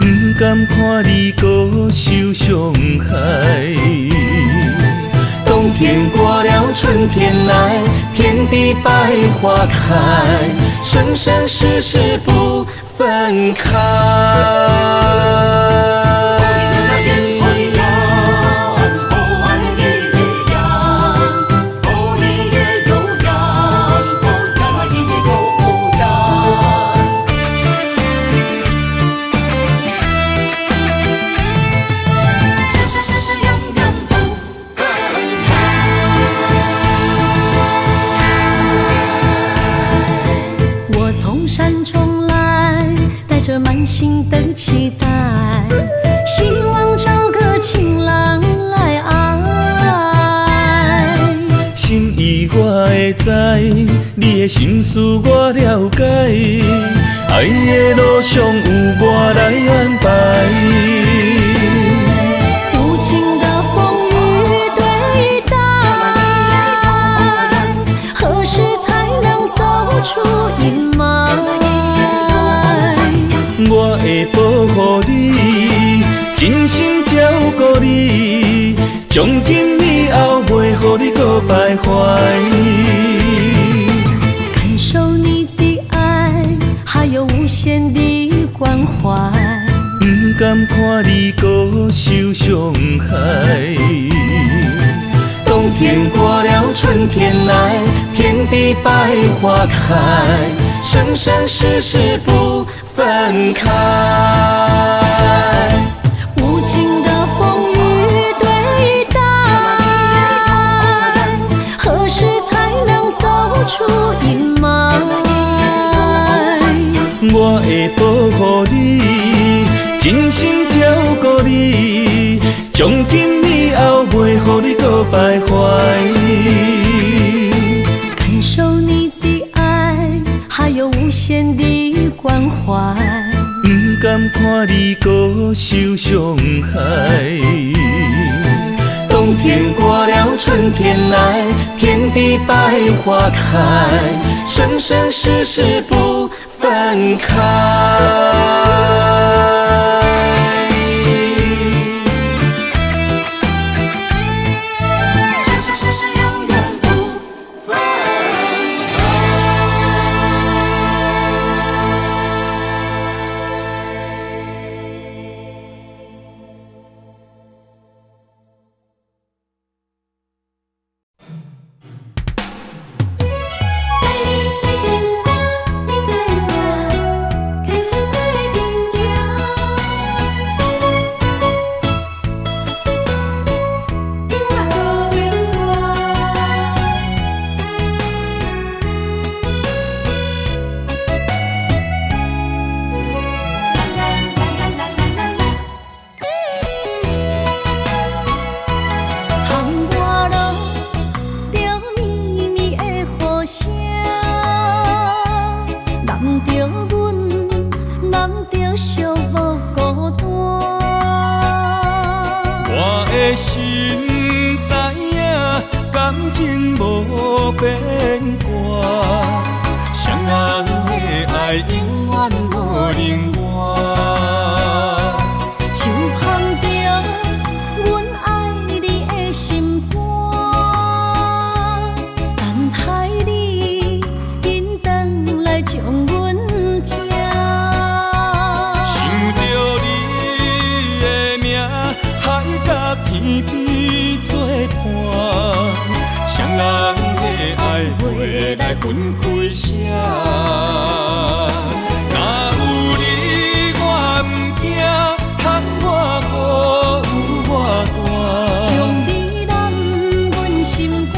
不甘看你搁受伤害。冬天过了，春天来，遍地百花开，生生世世不分开。心等期待，希望找个情人来爱。心意我会知，你的心思我了解，爱的路上有我来安排。无情的风雨对待，何时才能走出阴霾？我会保护你，真心照顾你，从今以后袂予你搁徘徊。感受你的爱，还有无限的关怀。不甘看你搁受伤害。冬天过了，春天来，遍地百花开，生生世世不分开。无情的风雨对待，何时才能走出阴霾？我会保护你，真心照顾你，从今以后袂予你搁徘徊。感受你的爱，还有无限的关怀。不甘看你搁受伤害。冬天过了，春天来，遍地百花开，生生世世不分开。生生世世永远不分开。心知影，感情无变卦，双人的爱永远无冷漠。就捧着阮爱你的心肝，等待你紧转来将阮听。想着你的名，海角天边作伴，双人的爱袂来分开啥。若有你我不惊，窗外雨有我大。将你揽阮心肝，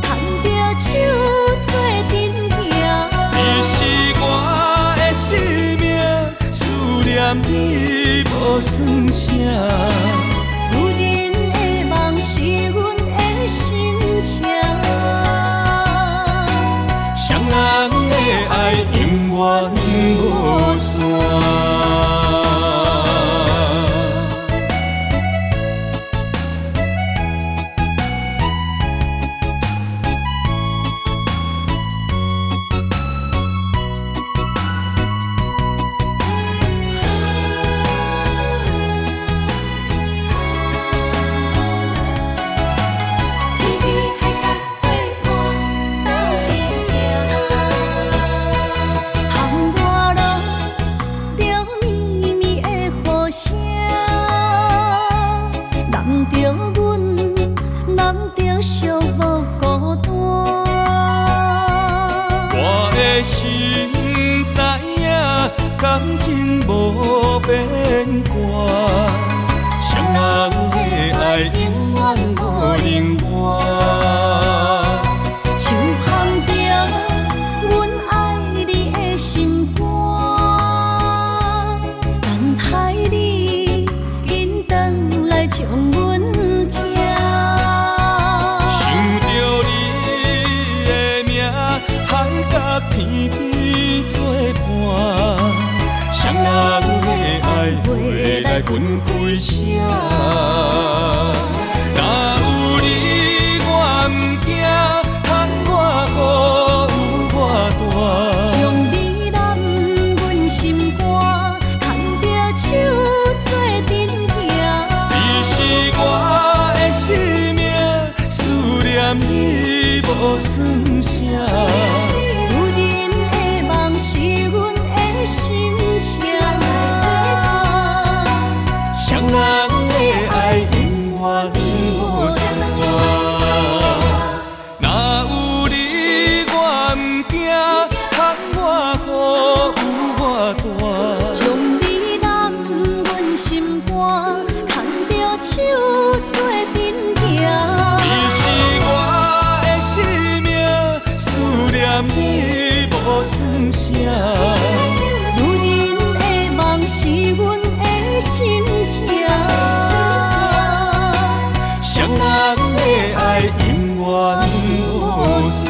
牵着手做阵行。你是我的生命，思念你无算啥。女人的梦是阮的心情，双人的爱永远无散。心知影，感情无变卦，双人的爱永远无冷漠。就捧着阮爱你的心肝，来阮归声。若有你我毋惊，窗外雨有我大。将你揽阮心肝，牵着手做阵行。你是我的生命，思念你无算啥。女人的梦是阮的心情，双人的爱永远无散。若有你我毋惊，窗外雨有我大。将你揽阮心肝，牵着手做阵行。你是我的生命，思念你无算啥。女人的梦是阮的心情，双人的爱永远无散。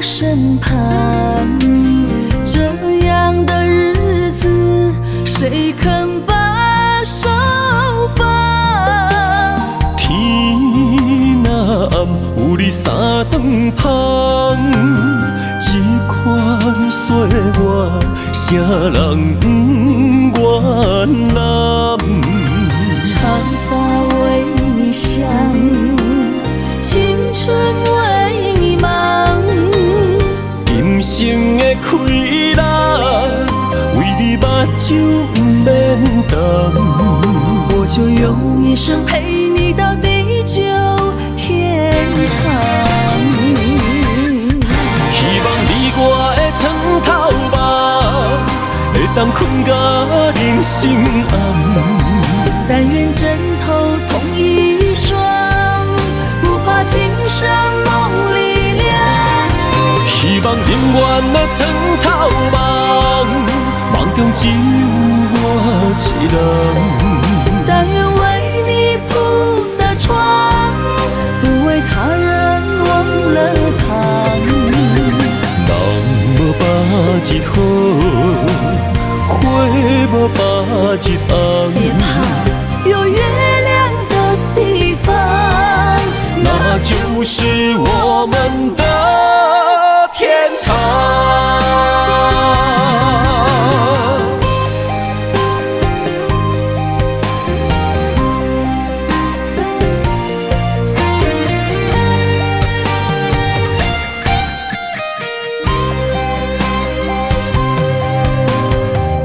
身旁，这样的日子谁肯把手放？天若暗，有你三顿香，这款岁月，谁人不愿揽？长发为你香，青春为你忙。今生的快乐，为你目睭不免干。我就用一生陪你到地久天长。希望你我的床头梦，会当困到人生暗。但愿枕头同一双，不怕今生梦里凉。希望永远的床头梦，梦中只有我一人。但愿为你铺的床，不为他人忘了糖。人无百日好，花无百日红。别怕，有月亮的地方，那就是我们的天堂。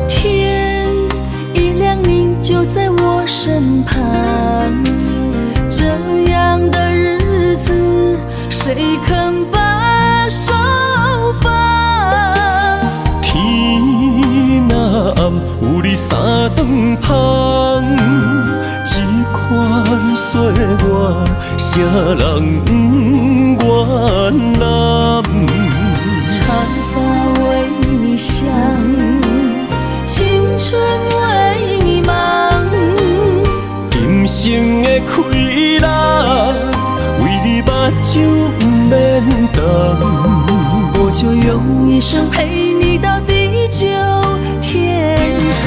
天一亮，你就在我身旁。这样的日子，谁肯把手放？天若暗，有你三顿香，这款岁月，谁人不愿揽？长发为你香，青春为你忙。今生的快乐，为你目睭不免干。我就用一生陪你到地久天长。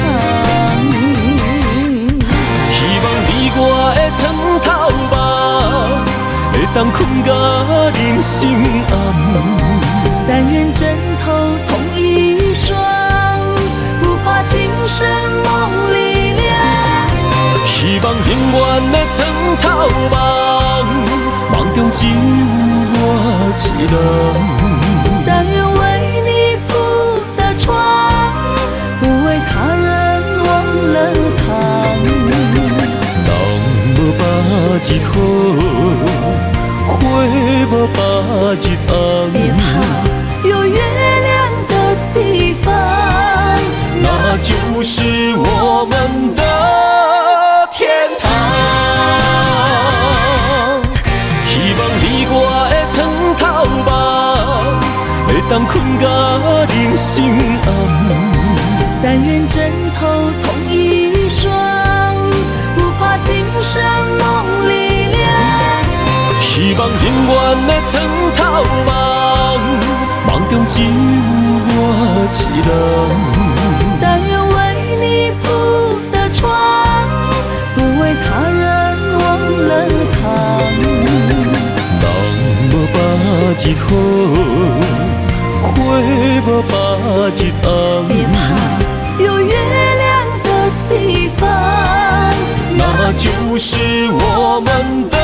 希望你我的床头梦，会当困到人生暗。但愿枕头同一双，神梦力量。希望永远的床头梦，梦中只有我一人。但愿为你铺的床，不为他人忘了躺。人无百日好，花无百日别红。怕，有月亮的地方，那就是我们的天堂。希望你我的床头梦，会当困甲人生暗。但愿枕头同一双，不怕今生梦里凉。希望永远的床头梦，梦中只有我一人。但愿为你铺的床，不为他人忘了躺。人无百日好，花无百日红。别怕，有月亮的地方，那就是我们的